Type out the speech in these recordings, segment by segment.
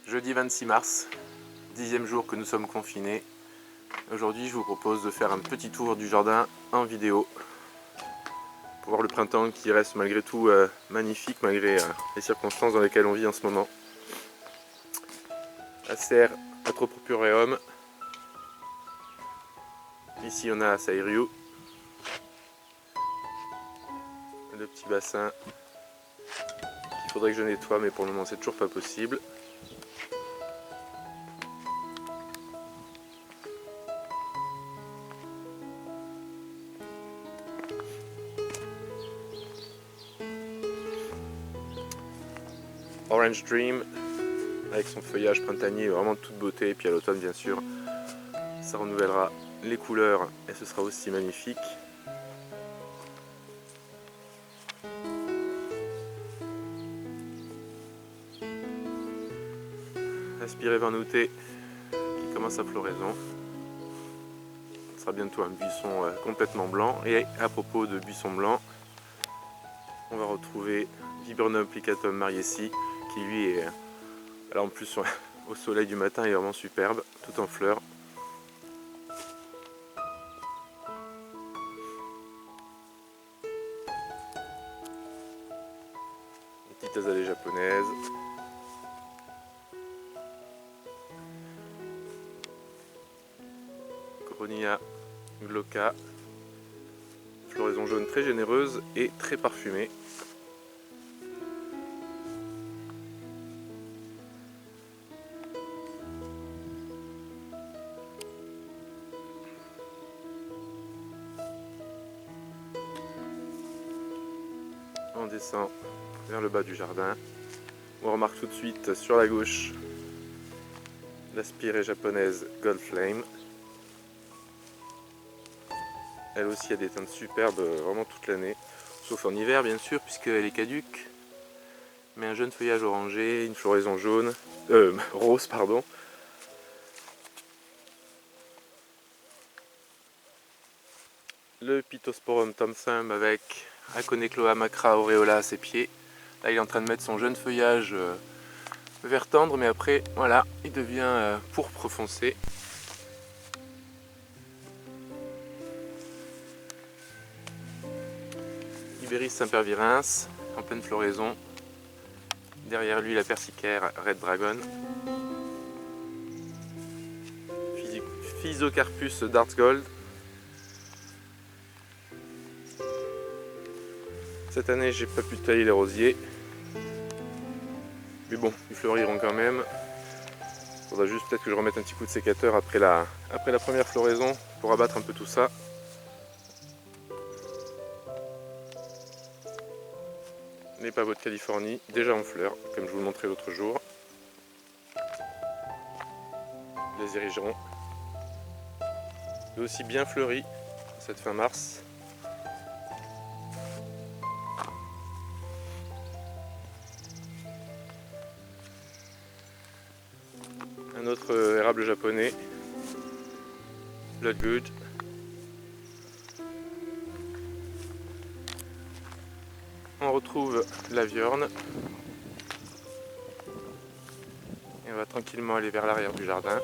Jeudi 26 mars, 10e jour que nous sommes confinés. Aujourd'hui, je vous propose de faire un petit tour du jardin en vidéo pour voir le printemps qui reste malgré tout magnifique malgré les circonstances dans lesquelles on vit en ce moment. Acer Atropurpureum. Ici on a Sairyu, le petit bassin qu'il faudrait que je nettoie, mais pour le moment c'est toujours pas possible. Orange Dream avec son feuillage printanier vraiment de toute beauté, et puis à l'automne bien sûr ça renouvellera les couleurs et ce sera aussi magnifique. Aspiré Vernouté qui commence sa floraison. Ce sera bientôt un buisson complètement blanc. Et à propos de buisson blanc, on va retrouver Viburnum plicatum mariesi qui lui est, alors en plus au soleil du matin, il est vraiment superbe, tout en fleurs. Une petite azalée japonaise. Coronia glauca, floraison jaune très généreuse et très parfumée. On descend vers le bas du jardin. On remarque tout de suite sur la gauche l'aspirée japonaise Gold Flame. Elle aussi a des teintes superbes vraiment toute l'année, sauf en hiver bien sûr puisqu'elle est caduque. Mais un jeune feuillage orangé, une floraison jaune, rose pardon. Le Pittosporum Thomson avec Aconecloa macra aureola à ses pieds. Là il est en train de mettre son jeune feuillage vert tendre, mais après voilà, il devient pourpre foncé. Iberis sempervirens en pleine floraison. Derrière lui la persicaire Red Dragon. Physocarpus Dark Gold. Cette année j'ai pas pu tailler les rosiers, mais bon, ils fleuriront quand même. Il faudra juste peut-être que je remette un petit coup de sécateur après la première floraison pour abattre un peu tout ça. Les pavots de Californie, déjà en fleurs, comme je vous le montrais l'autre jour. Les érigérons, et aussi bien fleuris cette fin mars. Un autre érable japonais, Bloodgood. On retrouve la viorne. Et on va tranquillement aller vers l'arrière du jardin.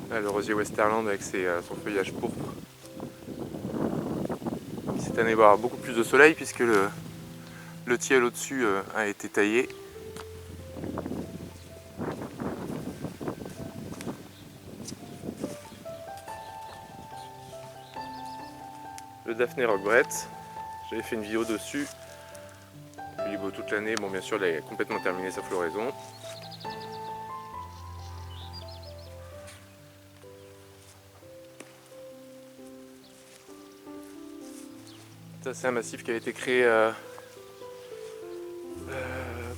Là, le rosier Westerland avec son feuillage pourpre. Cette année, il va y avoir beaucoup plus de soleil puisque le tilleul au-dessus a été taillé. Le Daphné Roquebrette, j'avais fait une vidéo dessus. Il est beau toute l'année. Bon, bien sûr, il a complètement terminé sa floraison. Ça, c'est un massif qui a été créé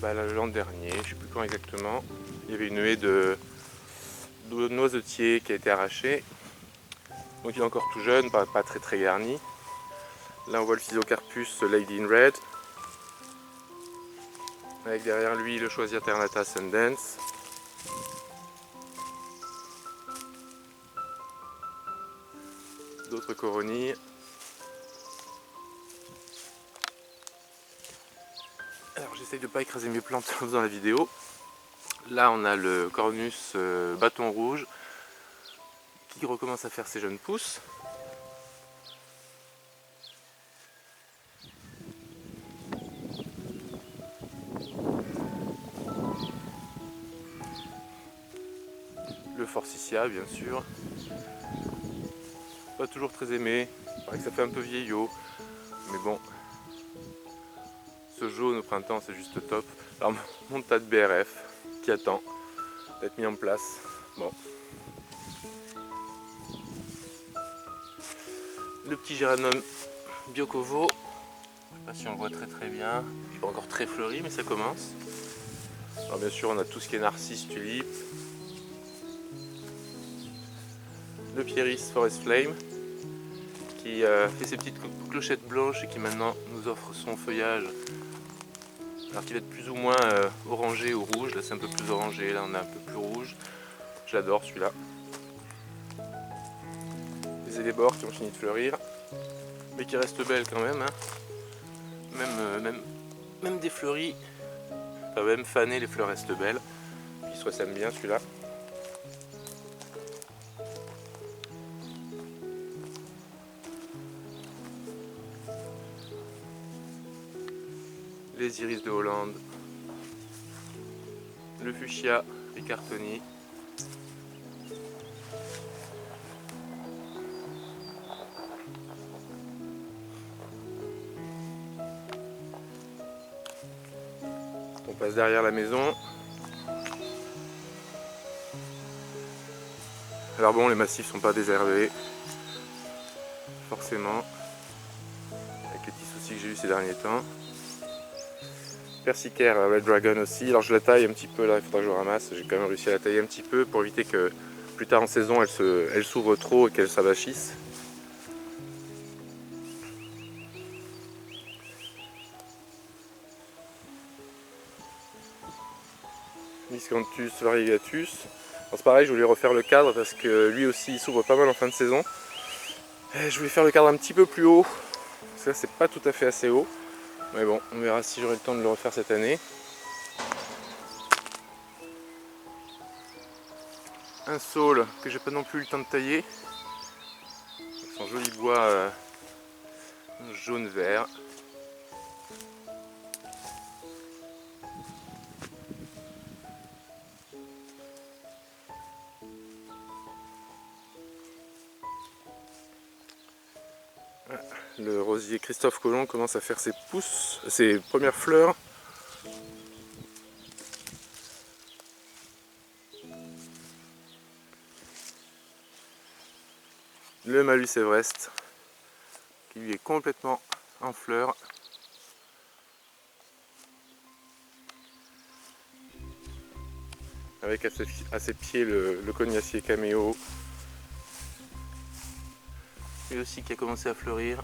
l'an dernier, je ne sais plus quand exactement. Il y avait une haie de noisetiers qui a été arrachée. Donc il est encore tout jeune, pas très garni. Là on voit le Physocarpus Lady in Red. Avec derrière lui le Choisir Ternata Ascendens. d'autres coronilles. Alors j'essaye de ne pas écraser mes plantes en faisant la vidéo. Là on a le Cornus bâton rouge qui recommence à faire ses jeunes pousses. Le Forsythia bien sûr. Pas toujours très aimé, il paraît que ça fait un peu vieillot, mais bon. Ce jaune au printemps c'est juste top. Alors mon tas de BRF qui attend d'être mis en place. Bon. Le petit géranium Biocovo, je sais pas si on le voit très bien, il n'est pas encore très fleuri mais ça commence. Alors bien sûr on a tout ce qui est narcisse, tulipe, le Pieris Forest Flame qui fait ses petites clochettes blanches et qui maintenant nous offre son feuillage. Alors qu'il va être plus ou moins orangé ou rouge, là c'est un peu plus orangé, là on a un peu plus rouge. J'adore celui-là. Les élébores qui ont fini de fleurir, mais qui restent belles quand même. Hein. Même des fleuris, enfin même fanées, les fleurs restent belles. Puis il se ressème bien celui-là. Les iris de Hollande, le fuchsia, les cartonies. On passe derrière la maison. Alors bon, les massifs sont pas désherbés, forcément, avec les petits soucis que j'ai eu ces derniers temps. Persicaire Red Dragon aussi, alors je la taille un petit peu là, il faudra que je le ramasse, j'ai quand même réussi à la tailler un petit peu pour éviter que plus tard en saison elle s'ouvre trop et qu'elle s'avachisse. Miscanthus variegatus, c'est pareil, je voulais refaire le cadre parce que lui aussi il s'ouvre pas mal en fin de saison. Et je voulais faire le cadre un petit peu plus haut, parce que là c'est pas tout à fait assez haut, mais bon, on verra si j'aurai le temps de le refaire cette année. Un saule que j'ai pas non plus eu le temps de tailler, avec son joli bois jaune-vert. Le rosier Christophe Colomb commence à faire ses pousses, ses premières fleurs. Le Malus Everest qui lui est complètement en fleurs. Avec à ses pieds le cognacier caméo. Lui aussi qui a commencé à fleurir.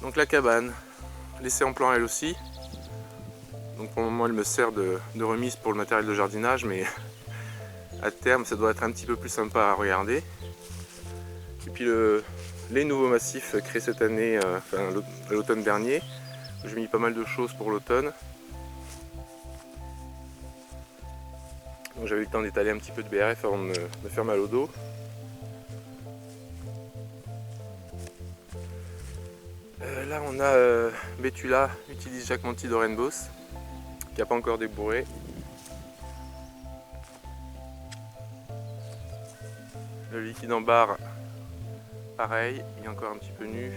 Donc la cabane, laissée en plan elle aussi. Donc pour le moment elle me sert de remise pour le matériel de jardinage, mais à terme ça doit être un petit peu plus sympa à regarder. Et puis les nouveaux massifs créés cette année, enfin à l'automne dernier. J'ai mis pas mal de choses pour l'automne. Donc j'avais eu le temps d'étaler un petit peu de BRF avant de me faire mal au dos. Là on a Betula, utilise Jacques Monti de Rainbows, qui n'a pas encore débourré. Le liquide en barre, pareil, il est encore un petit peu nu.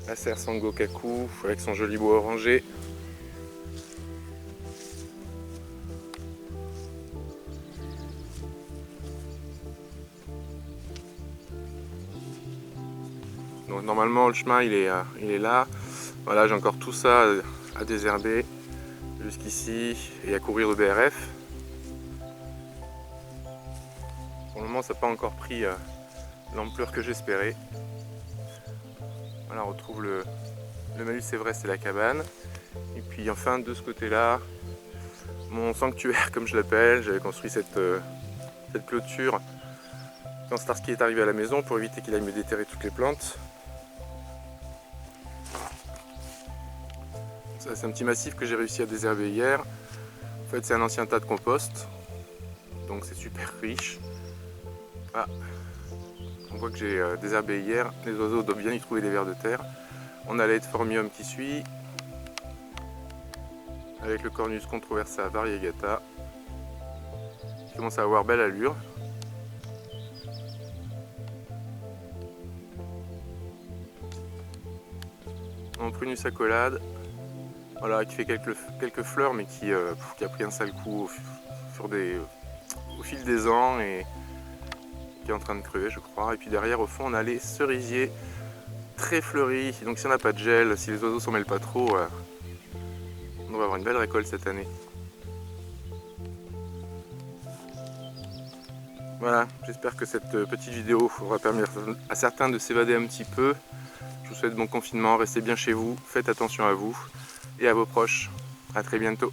La serre Sangokaku avec son joli bois orangé. Donc normalement le chemin il est là. Voilà, j'ai encore tout ça à désherber jusqu'ici et à couvrir de BRF. Pour le moment ça n'a pas encore pris l'ampleur que j'espérais. Voilà, on retrouve Le Malus Everest c'est la cabane. Et puis enfin de ce côté-là, mon sanctuaire comme je l'appelle, j'avais construit cette clôture quand Starsky est arrivé à la maison pour éviter qu'il aille me déterrer toutes les plantes. Ça c'est un petit massif que j'ai réussi à désherber hier. En fait c'est un ancien tas de compost, donc c'est super riche. Ah, on voit que j'ai désherbé hier, les oiseaux doivent bien y trouver des vers de terre. On a l'Aedeformium qui suit, avec le Cornus controversa variegata, qui commence à avoir belle allure. En Prunus accolade, voilà, qui fait quelques fleurs, mais qui a pris un sale coup au fil des ans et qui est en train de crever, je crois. Et puis derrière, au fond, on a les cerisiers très fleuris. Donc si on n'a pas de gel, si les oiseaux s'en mêlent pas trop, on va avoir une belle récolte cette année. Voilà, j'espère que cette petite vidéo aura permis à certains de s'évader un petit peu. Je vous souhaite bon confinement, restez bien chez vous, faites attention à vous et à vos proches. À très bientôt.